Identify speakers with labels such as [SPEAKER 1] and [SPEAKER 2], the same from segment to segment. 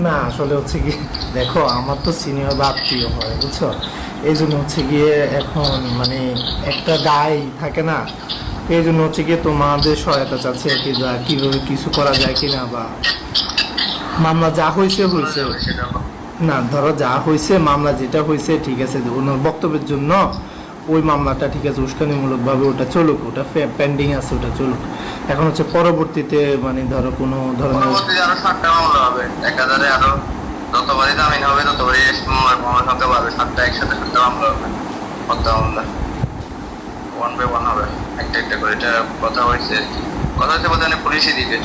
[SPEAKER 1] না আসলে হচ্ছে কি, দেখো আমার তো সিনিয়র বা আত্মীয় হয় বুঝছো, এই জন্য হচ্ছে গিয়ে এখন মানে একটা দায় থাকে না, এই জন্য হচ্ছে গিয়ে তোমাদের সহায়তা চাচ্ছি আর কি, যা কীভাবে কিছু করা যায় কিনা, বা মামলা যা হয়েছে
[SPEAKER 2] করা
[SPEAKER 1] হয়েছে।
[SPEAKER 2] যাবে সেটা
[SPEAKER 1] না ধরো যা হয়েছে, মামলা যেটা হয়েছে ঠিক আছে, ওনার বক্তব্যের জন্য ওই মামলাটা ঠিক আছে উস্কানিমূলকভাবে ওটা চলুক, ওটা পেন্ডিং আছে, ওটা চলুক। এখন হচ্ছে পরবর্তীতে মানে ধরো কোনো ধরনের
[SPEAKER 2] পরবর্তীতে আরো 7টা মামলা হবে, 1000-এ আরো যতবারই জামিন হবে ততবারই মামলার সংখ্যা বাড়বে। 7টা একসাথে 7টা মামলা হবে, হত্যা মামলা 1 by 1 হবে, একটা একটা করে। এটা কথা হয়েছে আর কি, কথা হয়েছে বলতে মানে পুলিশই দিবে।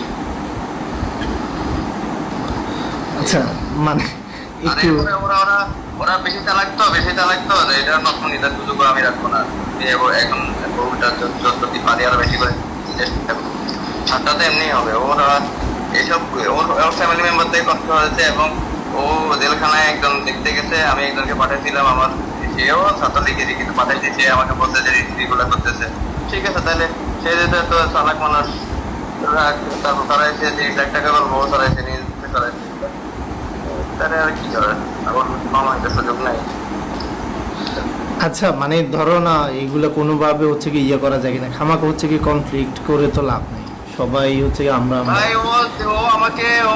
[SPEAKER 1] আচ্ছা মানে
[SPEAKER 2] আর
[SPEAKER 1] একটু
[SPEAKER 2] এরপরে ওরা ওরা ওরা বেশি চালাক তো, বেশি চালাক তো, এটা নতুন নিতার সুযোগ আমি রাখবো না। এখন ওটা যতটি পারি আরো বেশি করে চেষ্টা করবো। 7টাতে এমনি হবে। ওরা এইসব ওর ফ্যামিলি মেম্বার থেকে কষ্ট হয়েছে, এবং ও জেলখানায় একজন দেখতে গেছে, আমি একজনকে পাঠিয়েছিলাম আমার, সেও ছাত্রলীগেরই কিন্তু পাঠাইছে, সে আমাকে বলছে যে রিগুলা করতেছে। ঠিক আছে, তাহলে সে যেহেতু তো চালাক মানুষ, তারপর তারা এসে 30 লাখ টাকা করবো, তারা এসে নিয়ে সরাইছে, তাহলে আর কি করে, এখন মামা একটা সুযোগ নাই।
[SPEAKER 1] আচ্ছা মানে ধরো না এগুলো কোনোভাবে হচ্ছে কি ইয়ে করা যায় কিনা, খামাকে হচ্ছে কি কনফ্লিক্ট করে তো লাভ নেই, সবাই হচ্ছে কি আমরা
[SPEAKER 2] ভাই ও আমাকে ও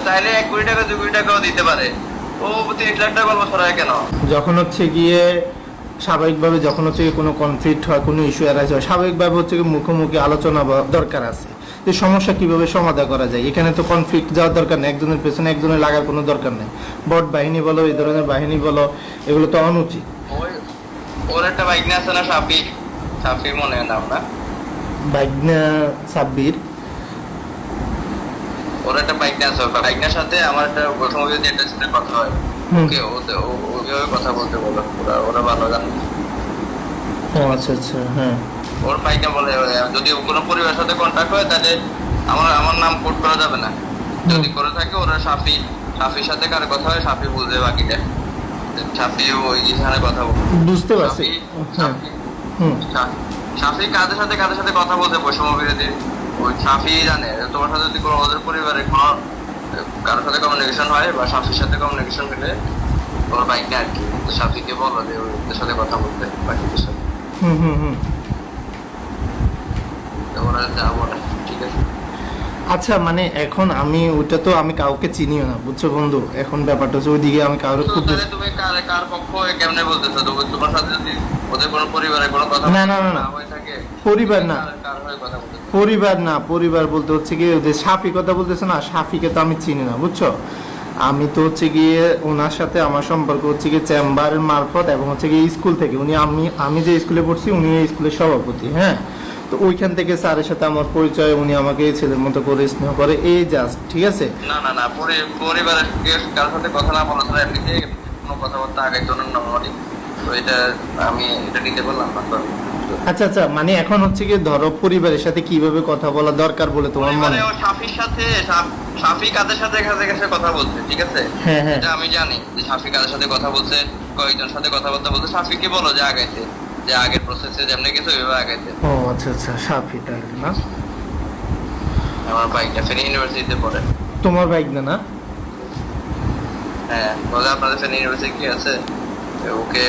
[SPEAKER 2] চাইলে 1 কোটি টাকা 2 কোটি টাকাও দিতে পারে, ও 30 লাখ টাকা বলবো সরাই কেন?
[SPEAKER 1] যখন হচ্ছে গিয়ে স্বাভাবিকভাবে যখন হচ্ছে গিয়ে কোনো কনফ্লিক্ট হয়, কোনো ইস্যু অ্যারাইজ হয়, স্বাভাবিকভাবে হচ্ছে কি মুখোমুখি আলোচনা দরকার আছে, যে সমস্যা কিভাবে সমাধান করা যায়। এখানে তো কনফ্লিক্ট যাওয়ার দরকার নেই, একজনের পেছনে একজনের লাগার কোনো দরকার নেই। বট বাহিনী বলো, এই ধরনের বাহিনী বলো, এগুলো তো অনুচিত।
[SPEAKER 2] ওই ওর একটা বাইক নিয়ে আছে না, সাফি, সাফি মনে হয় নাম না?
[SPEAKER 1] ভাগনা সাব্বির।
[SPEAKER 2] ওর একটা বাইক নিয়ে আছে, বাইকটার সাথে আমার একটা প্রথম অভিযোগ এটার সাথে কথা হয়।
[SPEAKER 1] হুম।
[SPEAKER 2] ওকে ওইভাবে কথা বলতে বলো, ওরা ওরা ভালো জানে।
[SPEAKER 1] ও আচ্ছা আচ্ছা, হ্যাঁ।
[SPEAKER 2] ওর বাইকটা বলে যদি কোনো পরিবারের সাথে কন্ট্যাক্ট হয় তাহলে আমার আমার নাম কোট করা যাবে না। যদি করে থাকে ওরা সাফির সাথে কার কথা হয়, সাফি বুঝবে বাকিটা। সাফি ওই যেখানে কথা বলবে,
[SPEAKER 1] বুঝতে পারছি। হ্যাঁ। হুম।
[SPEAKER 2] সাফি কাদের সাথে কথা বলতে বৈষম্য বিরোধী, ওই সাফি জানে। তোমার সাথে যদি কোনো ওদের পরিবারের কোনো কারোর সাথে কমিউনিকেশন হয় বা সাফির সাথে কমিউনিকেশন হলে ওর বাইকটা আর কি, সাফিকে বলো যে ওদের সাথে কথা বলতে, বাকিদের সাথে।
[SPEAKER 1] হুম হুম হুম।
[SPEAKER 2] ওরা যা বলে ঠিক আছে।
[SPEAKER 1] আচ্ছা মানে এখন আমি ওইটা তো আমি কাউকে চিনিও না বুঝছো বন্ধু, এখন ব্যাপারটা হচ্ছে ওইদিকে আমি কারোর খুব
[SPEAKER 2] তাহলে তুমি কার পক্ষ হয়ে কেমনে বলতেছো? তোমার সাথে যদি ওদের কোনো পরিবারে কোনো কথা
[SPEAKER 1] না না না না,
[SPEAKER 2] হয়ে থাকে,
[SPEAKER 1] পরিবার না,
[SPEAKER 2] কার হয়ে কথা বলতেছো?
[SPEAKER 1] পরিবার না, পরিবার বলতে হচ্ছে গিয়ে যে সাফি কথা বলতেছে না, সাফিকে তো আমি চিনি না বুঝছো। আমি তো হচ্ছে গিয়ে ওনার সাথে আমার সম্পর্ক হচ্ছে গিয়ে চেম্বারের মারফত, এবং হচ্ছে গিয়ে স্কুল থেকে উনি, আমি যে স্কুলে পড়ছি উনি এই স্কুলের সভাপতি, হ্যাঁ। তো ওইখান থেকে স্যারের সাথে আমার পরিচয়, উনি আমাকে ছেলের মতো করে স্নেহ করে, এই জাস্ট ঠিক আছে।
[SPEAKER 2] না না না, পরিবারের কারোর সাথে কথা না বলা ছাড়া এমনিতে কোনো কথাবার্তা আগের জন্য নর্মালি, তো এটা আমি এটা নিতে পারলাম না তো।
[SPEAKER 1] আচ্ছা আচ্ছা মানে এখন হচ্ছে কি ধরো পরিবারের সাথে কিভাবে কথা বলা দরকার বলে তোমার মনে
[SPEAKER 2] ও সাফির সাথে সাফি কাদের সাথে কাছে কথা বলছে, ঠিক আছে?
[SPEAKER 1] হ্যাঁ হ্যাঁ।
[SPEAKER 2] এটা আমি জানি যে সাফি কাদের সাথে কথা বলছে, কয়েকজন সাথে কথাবার্তা বলছে। সাফিকে বলো যে আগাইতে, যে আগের প্রসেসে যেমনি কিছু ওইভাবে আগাইতে।
[SPEAKER 1] ও আচ্ছা আচ্ছা, সাফি তাহলে না?
[SPEAKER 2] আমার বাইকটা ফেনী ইউনিভার্সিটিতে পড়ে।
[SPEAKER 1] তোমার বাইক না না?
[SPEAKER 2] হ্যাঁ, বলে আপনাদের ফেনী ইউনিভার্সিটি কি আছে, ওকে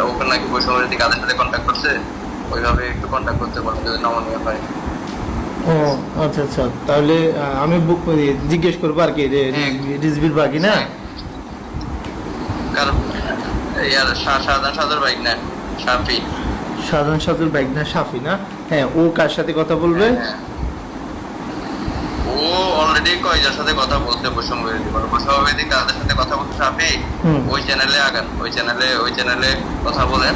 [SPEAKER 2] ওকে নাকি বৈষম্য বিরোধী কাদের সাথে কন্ট্যাক্ট করছে, ওইভাবে একটু কন্ট্যাক্ট করতে বলেন যদি নমনীয় হয়।
[SPEAKER 1] ও আচ্ছা আচ্ছা, তাহলে আমি জিজ্ঞেস করবো আর কি, রিজবির বাকি না?
[SPEAKER 2] কারণ ইয়ার সাধারণ সাধারণ বাইক না, সাফি।
[SPEAKER 1] সাধারণ সাধুর বাইক না, সাফি না? হ্যাঁ, ও কার সাথে কথা বলবে?
[SPEAKER 2] হ্যাঁ, ও অলরেডি কয়েকজনের সাথে কথা বলতে, বৈষম্য বিরোধী কাদের সাথে কথা বলতে সাফি। ওই চ্যানেলে আগান, ওই চ্যানেলে কথা বলেন।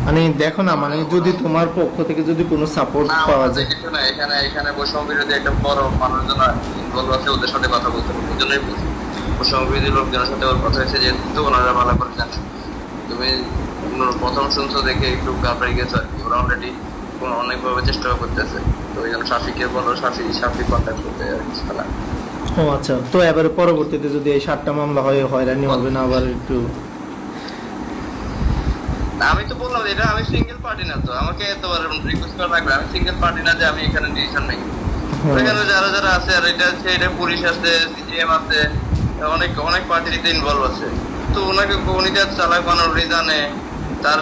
[SPEAKER 1] মানে দেখো না, মানে যদি তোমার পক্ষ থেকে যদি কোনো সাপোর্ট পাওয়া যায়।
[SPEAKER 2] কিছু না, এখানে বৈষম্য বিরোধী একটা বড় মানুষজন ইনভলভ আছে, ওদের সাথে কথা বলতে হবে। এই জন্যই বলছি বৈষম্য বিরোধী লোকজনের সাথে ওর কথা হয়েছে, যেহেতু ওনারা ভালো করে জানে। তুমি প্রথম শুনছো দেখে একটু ঘাবড়ে গেছো আর কি, ওরা অলরেডি অনেকভাবে চেষ্টা করতেছে। তো ওই জন্য সাফিকে বলো, সাফি কন্ট্যাক্ট করতে আর কি।
[SPEAKER 1] ও আচ্ছা, তো এবারে পরবর্তীতে যদি এই 7টা মামলা হয়, হয়রানি হবে না আবার একটু?
[SPEAKER 2] আমি তো বললাম এটা আমি সিঙ্গেল পার্টি না, তো আমাকে এতবার রিকোয়েস্ট করা লাগবে? আমি সিঙ্গেল পার্টি না যে আমি এখানে ডিসিশন নেই। এখানে যারা যারা আছে আর এটা আছে, এটা পুলিশ আছে, সিজিএম আছে, অনেক অনেক পার্টির ইনভলভ আছে। তো ওনাকে উনি যা চালাক বানানোরই জানে, তার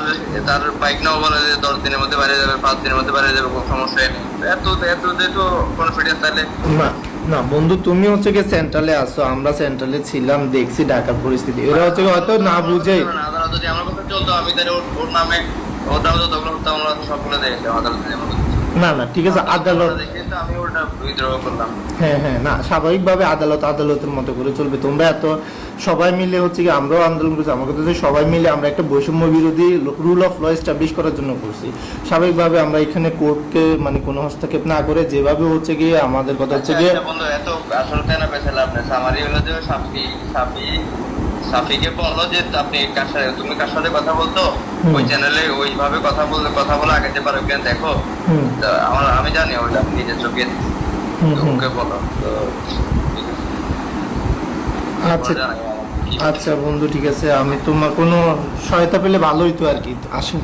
[SPEAKER 2] তার বাইক নাও বলে যে 10 দিনের মধ্যে বাইরে যাবে, 5 দিনের মধ্যে বাইরে যাবে, কোনো সমস্যা নেই। এত এত যেহেতু কনফিডেন্স তাহলে
[SPEAKER 1] না না বন্ধু, তুমি হচ্ছে গিয়ে সেন্ট্রালে আসো, আমরা সেন্ট্রালে ছিলাম, দেখছি ঢাকার পরিস্থিতি। এরা হচ্ছে গিয়ে হয়তো না বুঝে।
[SPEAKER 2] আদালত যদি আমার কথা চলতো, আমি তাহলে ওর নামে ওর নামে যতগুলো হত্যা মামলা আছে সবগুলো দেখে আদালত যদি আমার কথা চলতো।
[SPEAKER 1] না না ঠিক আছে, আদালত
[SPEAKER 2] দেখে তো আমি ওটা উইথড্র করলাম।
[SPEAKER 1] হ্যাঁ হ্যাঁ, না স্বাভাবিকভাবে আদালত আদালতের মতো করে চলবে। তোমরা এত সবাই মিলে হচ্ছে কি, আমরাও আন্দোলন করছি, আমার কথা হচ্ছে সবাই মিলে আমরা একটা বৈষম্য বিরোধী রুল অফ ল এস্টাবলিশ করার জন্য করছি। স্বাভাবিকভাবে আমরা এখানে কোর্টকে মানে কোনো হস্তক্ষেপ না করে যেভাবে হচ্ছে গিয়ে আমাদের কথা হচ্ছে গিয়ে
[SPEAKER 2] বন্ধু এত আসলে তাই না পেছে লাভ নেই। সামারি হলো যে সাফিকে বললো যে আপনি তুমি কার সাথে কথা বলতো, ওই চ্যানেলে ওইভাবে কথা বলে আগে যে পারো কেন দেখো। আমি জানি ওইটা নিজের চোখে ওকে বলো। তো
[SPEAKER 1] আচ্ছা আচ্ছা বন্ধু, ঠিক আছে, আমি তোমার কোনো সহায়তা পেলে ভালোই তো আর কি। আসুন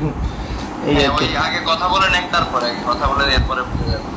[SPEAKER 1] এই আর কি।
[SPEAKER 2] আগে কথা বলে নেন, তারপরে কথা বলে এরপরে বুঝে যাবে।